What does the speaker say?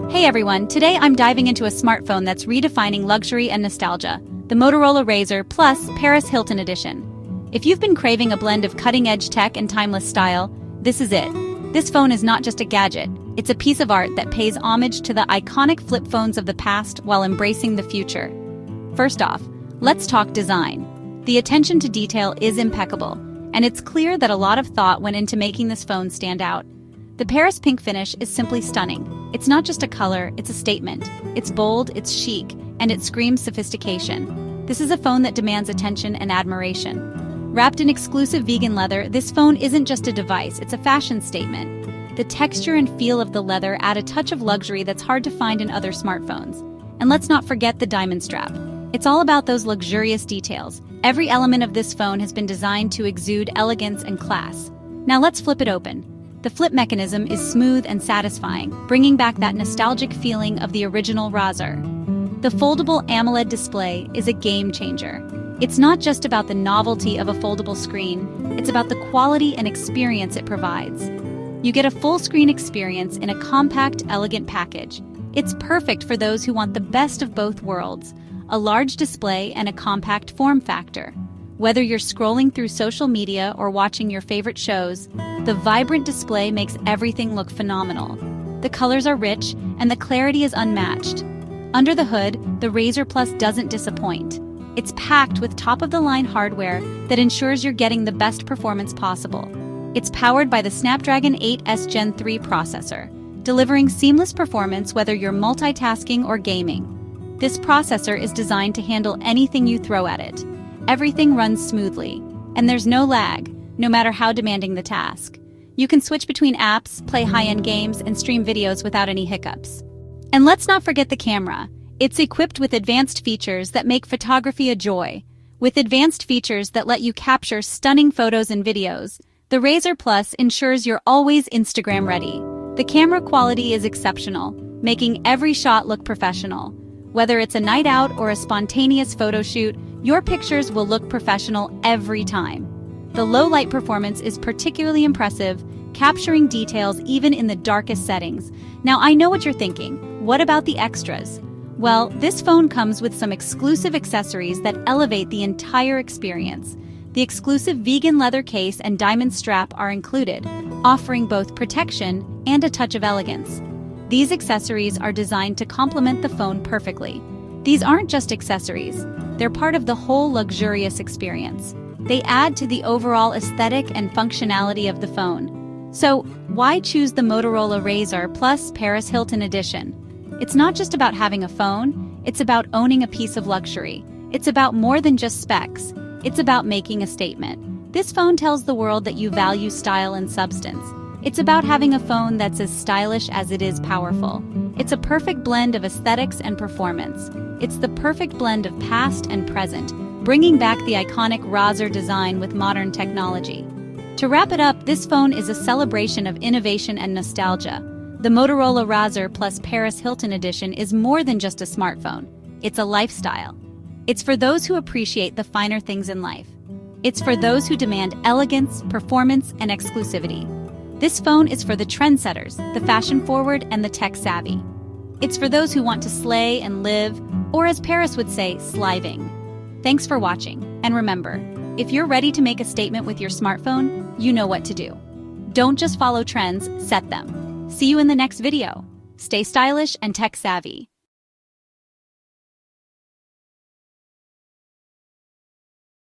Hey everyone, today I'm diving into a smartphone that's redefining luxury and nostalgia, the Motorola Razr Plus Paris Hilton Edition. If you've been craving a blend of cutting-edge tech and timeless style, this is it. This phone is not just a gadget, it's a piece of art that pays homage to the iconic flip phones of the past while embracing the future. First off, let's talk design. The attention to detail is impeccable, and it's clear that a lot of thought went into making this phone stand out. The Paris pink finish is simply stunning. It's not just a color, it's a statement. It's bold, it's chic, and it screams sophistication. This is a phone that demands attention and admiration. Wrapped in exclusive vegan leather, this phone isn't just a device, it's a fashion statement. The texture and feel of the leather add a touch of luxury that's hard to find in other smartphones. And let's not forget the diamond strap. It's all about those luxurious details. Every element of this phone has been designed to exude elegance and class. Now let's flip it open. The flip mechanism is smooth and satisfying, bringing back that nostalgic feeling of the original Razr. The foldable AMOLED display is a game changer. It's not just about the novelty of a foldable screen, it's about the quality and experience it provides. You get a full-screen experience in a compact, elegant package. It's perfect for those who want the best of both worlds, a large display and a compact form factor. Whether you're scrolling through social media or watching your favorite shows, the vibrant display makes everything look phenomenal. The colors are rich, and the clarity is unmatched. Under the hood, the Razr Plus doesn't disappoint. It's packed with top-of-the-line hardware that ensures you're getting the best performance possible. It's powered by the Snapdragon 8S Gen 3 processor, delivering seamless performance whether you're multitasking or gaming. This processor is designed to handle anything you throw at it. Everything runs smoothly, and there's no lag, no matter how demanding the task. You can switch between apps, play high-end games, and stream videos without any hiccups. And let's not forget the camera. It's equipped with advanced features that make photography a joy. With advanced features that let you capture stunning photos and videos, the Razr Plus ensures you're always Instagram ready. The camera quality is exceptional, making every shot look professional. Whether it's a night out or a spontaneous photo shoot, your pictures will look professional every time. The low light performance is particularly impressive, capturing details even in the darkest settings. Now I know what you're thinking, what about the extras? Well, this phone comes with some exclusive accessories that elevate the entire experience. The exclusive vegan leather case and diamond strap are included, offering both protection and a touch of elegance. These accessories are designed to complement the phone perfectly. These aren't just accessories, they're part of the whole luxurious experience. They add to the overall aesthetic and functionality of the phone. So, why choose the Motorola Razr Plus Paris Hilton Edition? It's not just about having a phone, it's about owning a piece of luxury. It's about more than just specs, it's about making a statement. This phone tells the world that you value style and substance. It's about having a phone that's as stylish as it is powerful. It's a perfect blend of aesthetics and performance. It's the perfect blend of past and present, bringing back the iconic Razr design with modern technology. To wrap it up, this phone is a celebration of innovation and nostalgia. The Motorola Razr Plus Paris Hilton Edition is more than just a smartphone. It's a lifestyle. It's for those who appreciate the finer things in life. It's for those who demand elegance, performance, and exclusivity. This phone is for the trendsetters, the fashion-forward, and the tech-savvy. It's for those who want to slay and live, or as Paris would say, sliving. Thanks for watching, and remember, if you're ready to make a statement with your smartphone, you know what to do. Don't just follow trends, set them. See you in the next video. Stay stylish and tech-savvy.